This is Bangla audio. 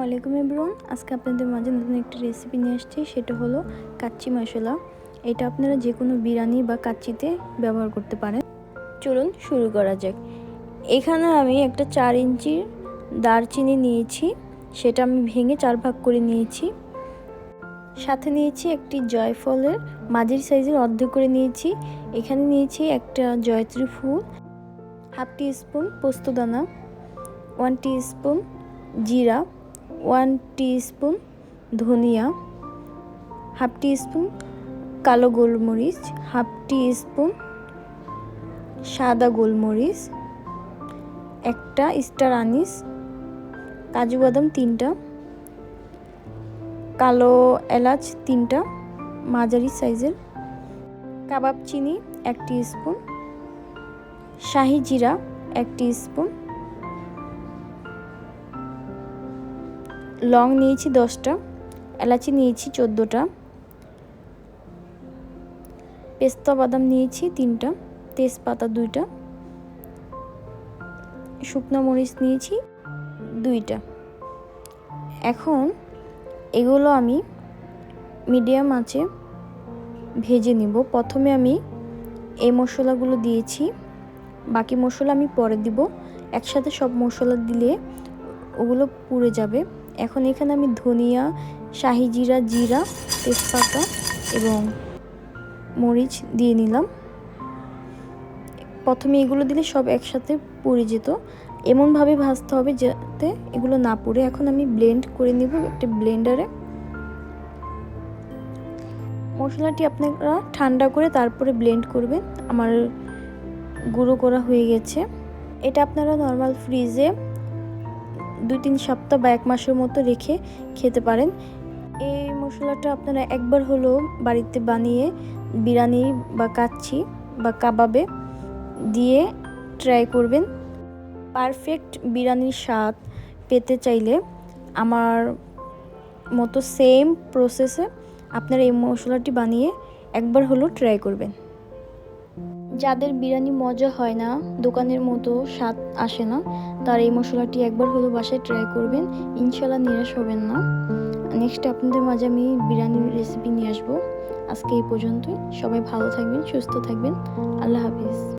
আলাইকুম এভরিওয়ান। আজকে আপনাদের মাঝে নতুন একটি রেসিপি নিয়ে আসছি, সেটা হলো কাচ্চি মশলা। এটা আপনারা যে কোনো বিরিয়ানি বা কাচ্চিতে ব্যবহার করতে পারেন। চলুন শুরু করা যাক। এখানে আমি একটা 4 ইঞ্চির দারচিনি নিয়েছি, সেটা আমি ভেঙে 4 ভাগ করে নিয়েছি। সাথে নিয়েছি একটি জয়ফলের মাঝারি সাইজের অর্ধেক করে নিয়েছি। এখানে নিয়েছি একটা জয়ত্রী ফুল, হাফ টি স্পুন পোস্তদানা, 1 টিস্পুন জিরা, 1 টিস্পুন ধনিয়া, হাফ টিস্পুন কালো গোলমরিচ, হাফ টিস্পুন সাদা গোলমরিচ, একটা স্টার আনিস, কাজু বাদাম 3টা, কালো এলাচ 3টা মাঝারি সাইজের, কাবাব চিনি 1 টিস্পুন, শাহি জিরা 1 টিস্পুন, লং নিয়েছি 10টা, এলাচি নিয়েছি 14টা, পেস্তা বাদাম নিয়েছি 3টা, তেজপাতা 2টা, শুকনো মরিচ নিয়েছি 2টা। এখন এগুলো আমি মিডিয়াম আঁচে ভেজে নিব। প্রথমে আমি এই মশলাগুলো দিয়েছি, বাকি মশলা আমি পরে দিব। একসাথে সব মশলা দিলে ওগুলো পুড়ে যাবে। এখন এখানে আমি ধনিয়া, শাহি জিরা, জিরা, তেজপাতা এবং মরিচ দিয়ে নিলাম। প্রথমে এগুলো দিলে সব একসাথে পুড়ে যেত, এমনভাবে ভাজতে হবে যাতে এগুলো না পুড়ে। এখন আমি ব্লেন্ড করে নিব একটা ব্লেন্ডারে। মশলাটি আপনারা ঠান্ডা করে তারপরে ব্লেন্ড করবেন। আমার গুঁড়ো করা হয়ে গেছে। এটা আপনারা নর্মাল ফ্রিজে 2-3 সপ্তাহ বা 1 মাসের মতো রেখে খেতে পারেন। এই মশলাটা আপনারা একবার হলেও বাড়িতে বানিয়ে বিরিয়ানি বা কাচ্চি বা কাবাবে দিয়ে ট্রাই করবেন। পারফেক্ট বিরিয়ানির স্বাদ পেতে চাইলে আমার মতো সেম প্রসেসে আপনারা এই মশলাটি বানিয়ে একবার হলেও ট্রাই করবেন। যাদের বিরিয়ানি মজা হয় না, দোকানের মতো স্বাদ আসে না, তার এই মশলাটি একবার হলেও বাসায় ট্রাই করবেন, ইনশাল্লাহ নিরাশ হবেন না। নেক্সট আপনাদের মাঝে আমি বিরিয়ানির রেসিপি নিয়ে আসবো। আজকে এই পর্যন্তই। সবাই ভালো থাকবেন, সুস্থ থাকবেন। আল্লাহ হাফিজ।